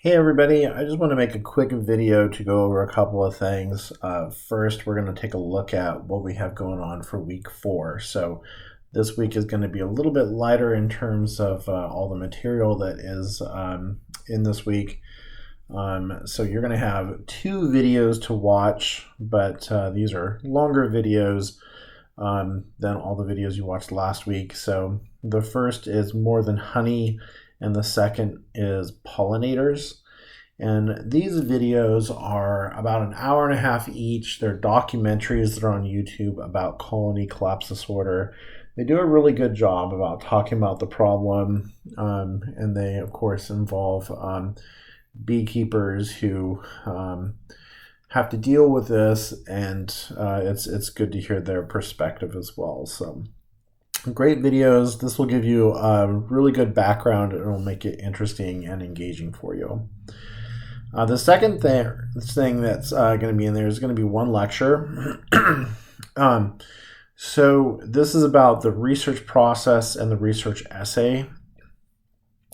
Hey everybody, I just want to make a quick video to go over a couple of things. First, we're going to take a look at what we have going on for week 4. So this week is going to be a little bit lighter in terms of all the material that is in this week. So you're going to have 2 videos to watch, but these are longer videos than all the videos you watched last week. So the first is More Than Honey, and the second is Pollinators. And these videos are about an hour and a half each. They're documentaries that are on YouTube about colony collapse disorder. They do a really good job about talking about the problem, and they, of course, involve beekeepers who have to deal with this, and it's good to hear their perspective as well. So great videos. This will give you a really good background, and it will make it interesting and engaging for you. The second thing that's going to be in there is going to be one lecture. So this is about the research process and the research essay.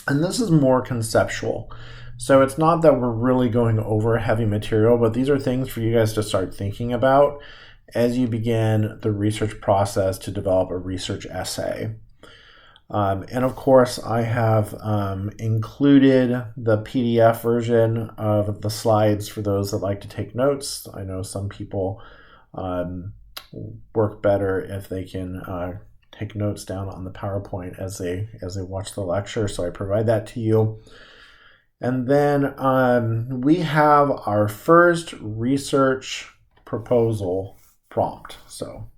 And this is more conceptual. So it's not that we're really going over heavy material, but these are things for you guys to start thinking about as you begin the research process to develop a research essay. And of course, I have included the PDF version of the slides for those that like to take notes. I know some people work better if they can take notes down on the PowerPoint as they watch the lecture, so I provide that to you. And then we have our first research proposal prompt. So,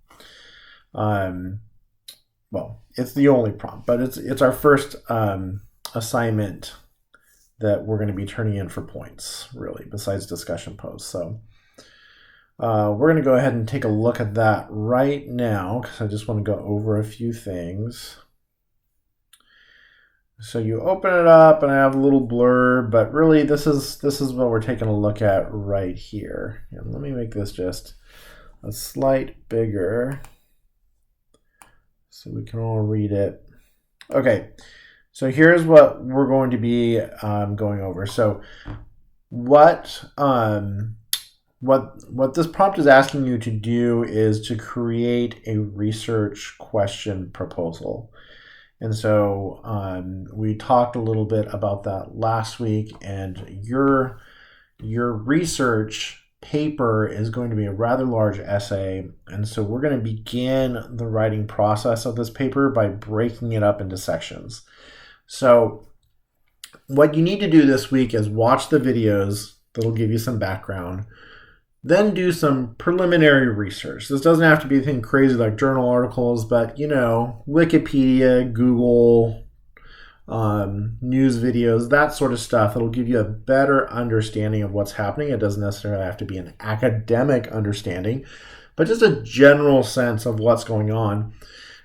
well, it's the only prompt, but it's our first assignment that we're going to be turning in for points, really, besides discussion posts. So we're going to go ahead and take a look at that right now, because I just want to go over a few things. So you open it up, and I have a little blurb, but really this is what we're taking a look at right here. And let me make this just a slight bigger so we can all read it. Okay, so here's what we're going to be going over. So what this prompt is asking you to do is to create a research question proposal. And so we talked a little bit about that last week, and your research paper is going to be a rather large essay, and so we're going to begin the writing process of this paper by breaking it up into sections. So what you need to do this week is watch the videos that'll give you some background, then do some preliminary research. This doesn't have to be anything crazy like journal articles, but Wikipedia, Google, news videos, that sort of stuff. It'll give you a better understanding of what's happening. It doesn't necessarily have to be an academic understanding, but just a general sense of what's going on.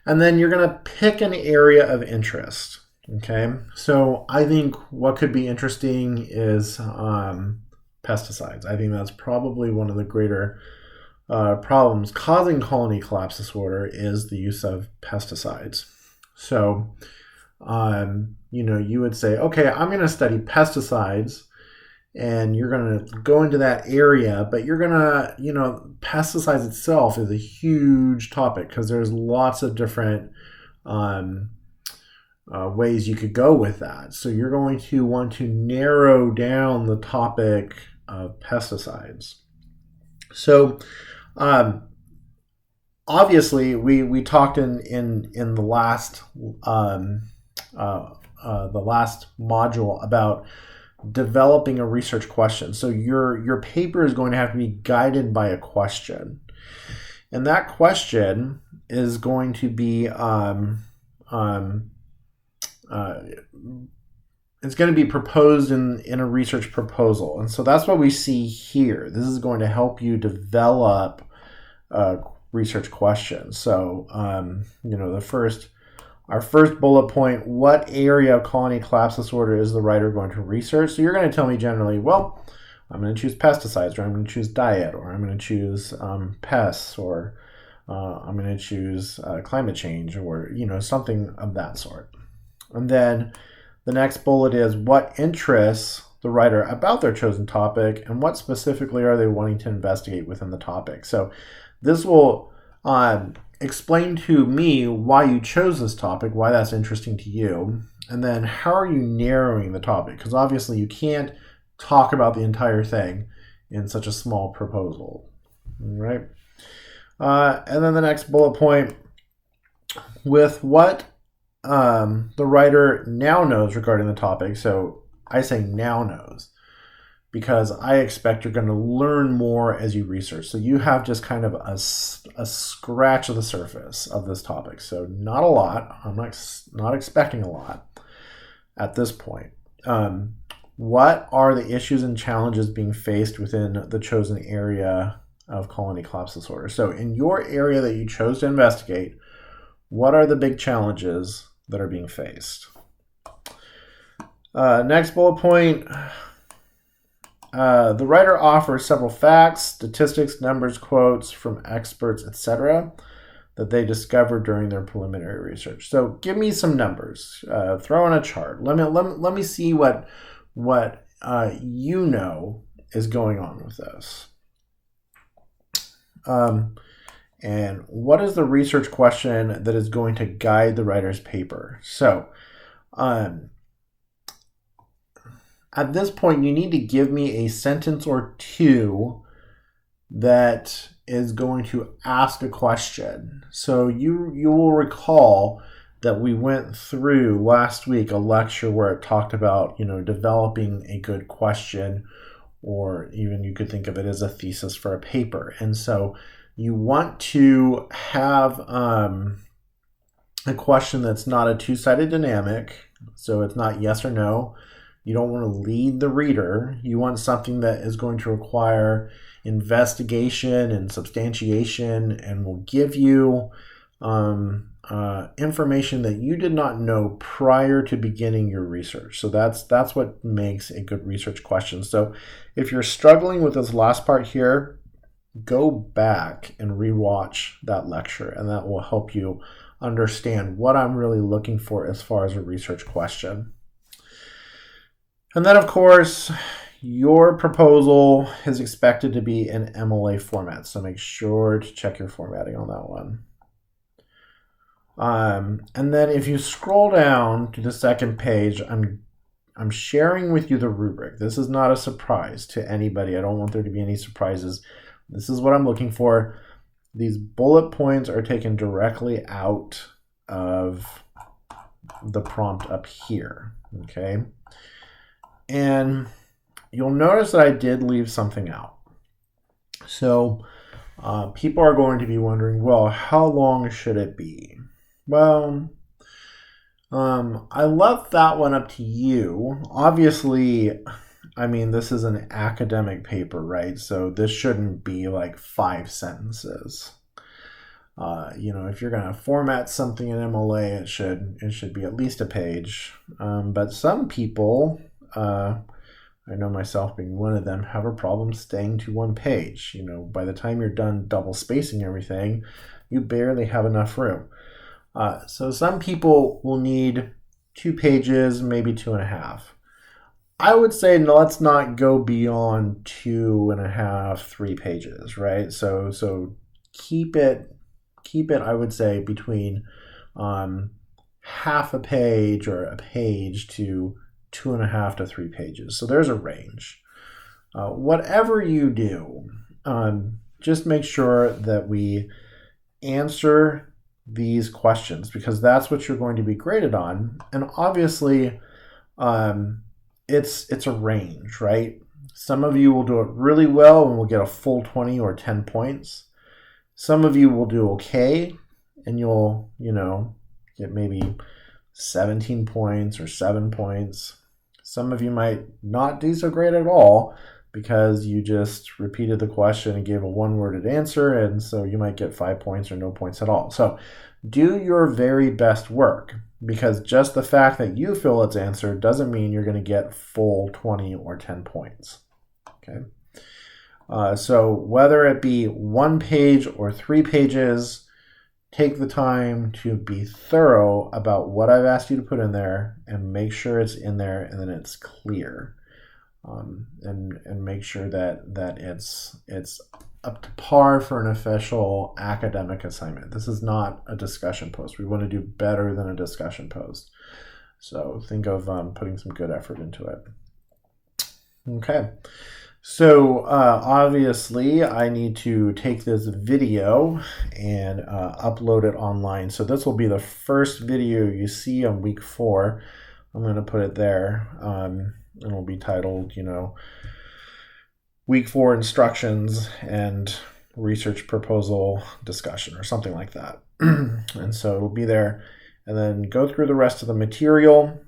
And then you're going to pick an area of interest. Okay, so I think what could be interesting is pesticides. I think that's probably one of the greater problems causing colony collapse disorder is the use of pesticides. So you would say, okay, I'm going to study pesticides, and you're going to go into that area, but you're going to, pesticides itself is a huge topic because there's lots of different ways you could go with that. So you're going to want to narrow down the topic of pesticides. So obviously we talked in the last module about developing a research question. So your paper is going to have to be guided by a question, and that question is going to be it's going to be proposed in a research proposal. And so that's what we see here. This is going to help you develop a research question. So our first bullet point, what area of colony collapse disorder is the writer going to research? So you're going to tell me generally, well, I'm going to choose pesticides, or I'm going to choose diet, or I'm going to choose pests, or I'm going to choose climate change, or something of that sort. And then the next bullet is, what interests the writer about their chosen topic and what specifically are they wanting to investigate within the topic. So this will explain to me why you chose this topic, why that's interesting to you, and then how are you narrowing the topic? Because obviously you can't talk about the entire thing in such a small proposal, right? And then the next bullet point, with what the writer now knows regarding the topic. So I say now knows because I expect you're going to learn more as you research. So you have just kind of a scratch of the surface of this topic. So not a lot. I'm not expecting a lot at this point. What are the issues and challenges being faced within the chosen area of colony collapse disorder? So in your area that you chose to investigate, what are the big challenges that are being faced? Next bullet point, the writer offers several facts, statistics, numbers, quotes from experts, etc., that they discovered during their preliminary research. So give me some numbers. Throw in a chart. Let me see what you know is going on with this. And what is the research question that is going to guide the writer's paper? So at this point, you need to give me a sentence or two that is going to ask a question. So you will recall that we went through last week a lecture where it talked about, developing a good question, or even you could think of it as a thesis for a paper. And so you want to have a question that's not a two-sided dynamic. So it's not yes or no. You don't want to lead the reader. You want something that is going to require investigation and substantiation and will give you information that you did not know prior to beginning your research. So that's what makes a good research question. So if you're struggling with this last part here, go back and rewatch that lecture, and that will help you understand what I'm really looking for as far as a research question. And then, of course, your proposal is expected to be in MLA format, so make sure to check your formatting on that one. And then if you scroll down to the second page, I'm sharing with you the rubric. This is not a surprise to anybody. I don't want there to be any surprises. This is what I'm looking for. These bullet points are taken directly out of the prompt up here, okay? And you'll notice that I did leave something out. So people are going to be wondering, well, how long should it be? Well, I left that one up to you. Obviously, this is an academic paper, right? So this shouldn't be like 5 sentences. If you're going to format something in MLA, it should be at least a page. But some people, I know myself being one of them, have a problem staying to one page. By the time you're done double spacing everything, you barely have enough room. So some people will need 2 pages, maybe 2.5. I would say no, let's not go beyond 2.5, 3 pages, right? So keep it, I would say, between half a page or a page to 2.5 to 3 pages. So there's a range. Whatever you do, just make sure that we answer these questions, because that's what you're going to be graded on. And obviously, it's a range, right? Some of you will do it really well and will get a full 20 or 10 points. Some of you will do okay and you'll, get maybe 17 points or 7 points. Some of you might not do so great at all because you just repeated the question and gave a one-worded answer, and so you might get 5 points or no points at all. So do your very best work, because just the fact that you feel it's answered doesn't mean you're going to get full 20 or 10 points. Okay. So whether it be 1 page or 3 pages, take the time to be thorough about what I've asked you to put in there and make sure it's in there and then it's clear. and make sure that it's up to par for an official academic assignment. This is not a discussion post. We want to do better than a discussion post. So think of putting some good effort into it. Okay. So obviously I need to take this video and upload it online. So this will be the first video you see on week 4. I'm going to put it there. It'll be titled, week 4 instructions and research proposal discussion or something like that. And so it'll be there, and then go through the rest of the material.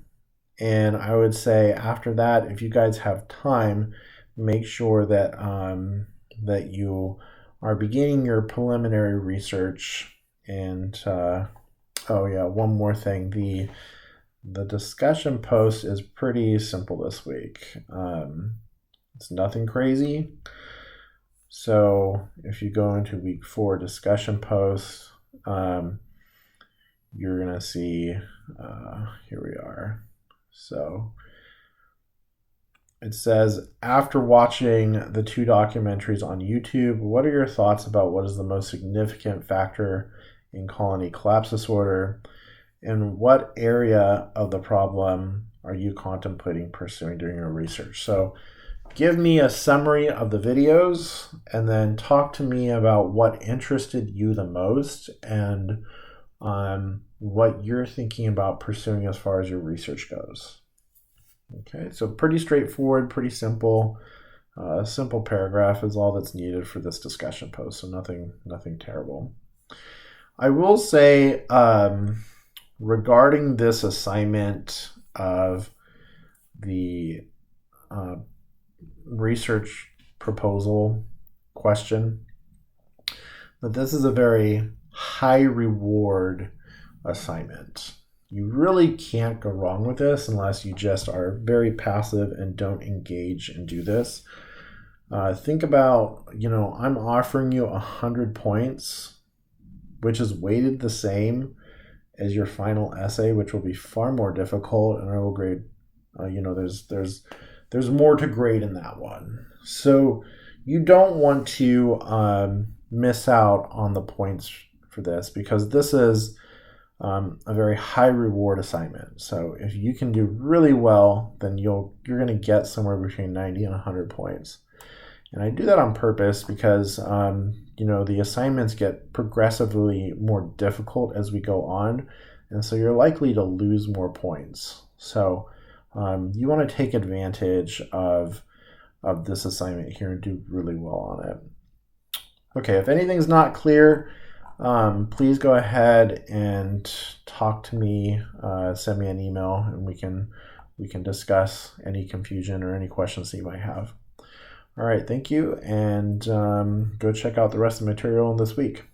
And I would say after that, if you guys have time, make sure that that you are beginning your preliminary research. And oh yeah, one more thing, the discussion post is pretty simple this week. It's nothing crazy. So if you go into week 4 discussion posts, you're gonna see here we are. So it says, after watching the 2 documentaries on YouTube, what are your thoughts about what is the most significant factor in colony collapse disorder? And what area of the problem are you contemplating pursuing during your research? So give me a summary of the videos and then talk to me about what interested you the most and what you're thinking about pursuing as far as your research goes. Okay, so pretty straightforward, pretty simple. A simple paragraph is all that's needed for this discussion post, so nothing terrible. I will say, regarding this assignment of the research proposal question, that this is a very high reward assignment. You really can't go wrong with this unless you just are very passive and don't engage and do this. Think about, I'm offering you 100 points, which is weighted the same as your final essay, which will be far more difficult, and I will grade, there's more to grade in that one. So you don't want to miss out on the points for this, because this is a very high reward assignment. So if you can do really well, then you're going to get somewhere between 90 and 100 points. And I do that on purpose because the assignments get progressively more difficult as we go on, and so you're likely to lose more points. So you want to take advantage of this assignment here and do really well on it. Okay, if anything's not clear, please go ahead and talk to me, send me an email, and we can discuss any confusion or any questions that you might have. All right, thank you, and go check out the rest of the material this week.